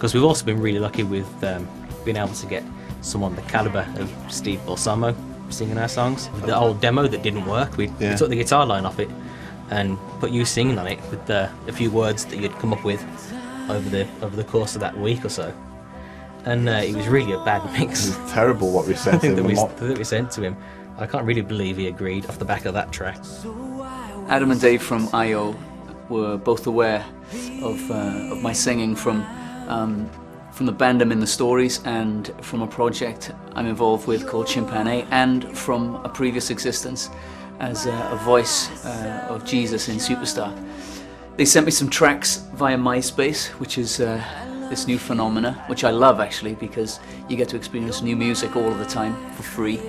because we've also been really lucky with being able to get someone the calibre of Steve Balsamo singing our songs. The old demo that didn't work, we took the guitar line off it and put you singing on it with a few words that you'd come up with over the course of that week or so. And it was really a bad mix. It was terrible what we sent to him. that we sent to him. I can't really believe he agreed off the back of that track. Adam and Dave from I.O. were both aware of my singing from the band I'm in the Stories and from a project I'm involved with called Chimpanzee, and from a previous existence as a voice of Jesus in Superstar. They sent me some tracks via MySpace, which is this new phenomena, which I love actually, because you get to experience new music all of the time for free.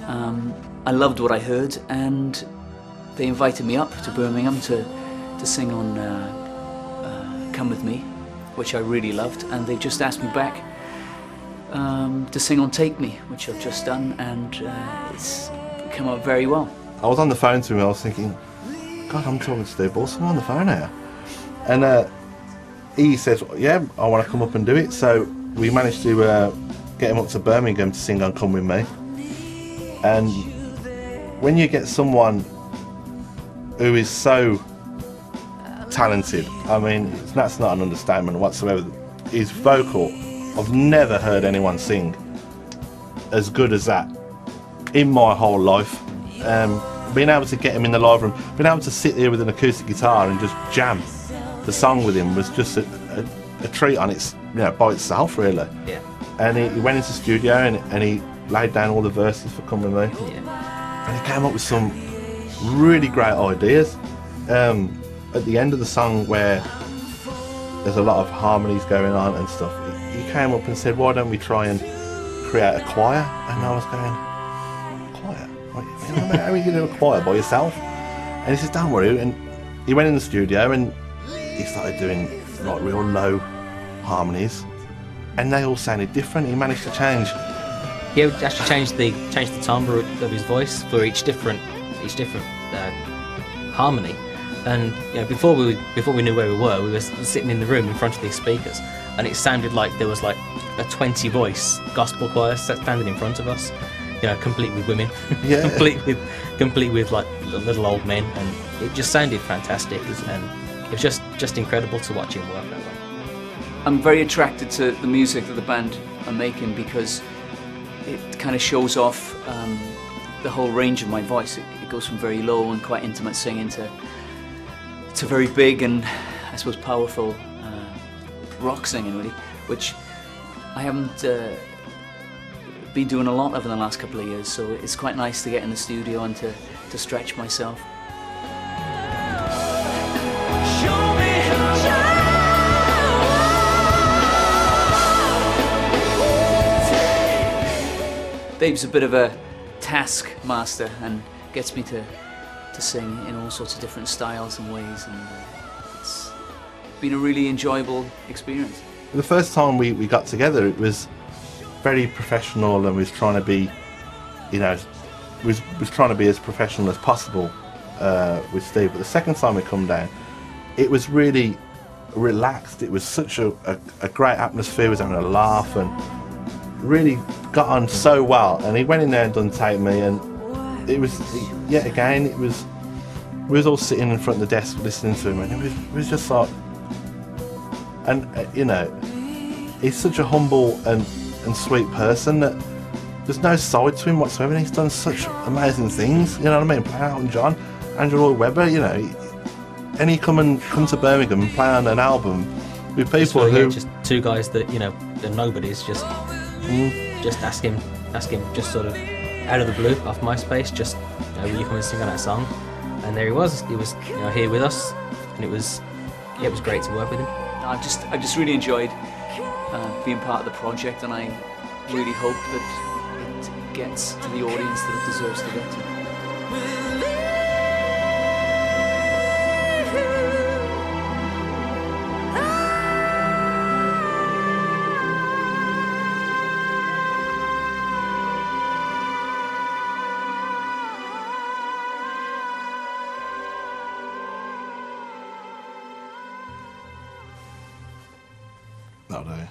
I loved what I heard, and they invited me up to Birmingham to sing on Come With Me, which I really loved, and they just asked me back to sing on Take Me, which I've just done, and it's come out very well. I was on the phone to him and I was thinking, God, I'm talking to Steve Balsamo on the phone here. And he says, yeah, I want to come up and do it. So we managed to get him up to Birmingham to sing on Come With Me. And when you get someone who is so talented, I mean, that's not an understatement whatsoever. His vocal, I've never heard anyone sing as good as that in my whole life. Being able to get him in the live room, being able to sit there with an acoustic guitar and just jam the song with him was just a treat on its, by itself, really. Yeah. And he went into the studio and he laid down all the verses for Come With Me. Yeah. And he came up with some really great ideas. At the end of the song, where there's a lot of harmonies going on and stuff, he came up and said, why don't we try and create a choir? And I was going, choir? How are you going to do a choir by yourself? And he said, don't worry. And he went in the studio and he started doing like real low harmonies, and they all sounded different. He managed to change. He actually changed the timbre of his voice for each different harmony. And before we knew where we were sitting in the room in front of these speakers, and it sounded like there was like a 20-voice gospel choir standing in front of us, complete with women, complete with like little old men, and it just sounded fantastic, and it was just incredible to watch him work that way. I'm very attracted to the music that the band are making because it kind of shows off the whole range of my voice. It goes from very low and quite intimate singing to very big and I suppose powerful rock singing, really, which I haven't been doing a lot over the last couple of years, so it's quite nice to get in the studio and to stretch myself. Dave's a bit of a taskmaster and gets me to sing in all sorts of different styles and ways, and it's been a really enjoyable experience. The first time we got together, it was very professional, and we was trying to be, was trying to be as professional as possible with Steve. But the second time we come down, it was really relaxed. It was such a great atmosphere. We was having a laugh and really got on so well. And he went in there and done Take Me, and it was yet again. We was all sitting in front of the desk listening to him, and it was just like, and he's such a humble and sweet person that there's no side to him whatsoever, and he's done such amazing things, you know what I mean? Play Elton John, Andrew Lloyd Webber, and he come to Birmingham and play on an album with people who just two guys that they're nobodies, just ask him just sort of out of the blue off MySpace, just will you come and sing on that song? And there he was here with us, and it was great to work with him. I just really enjoyed being part of the project, and I really hope that it gets to the audience that it deserves to get to. That'll do.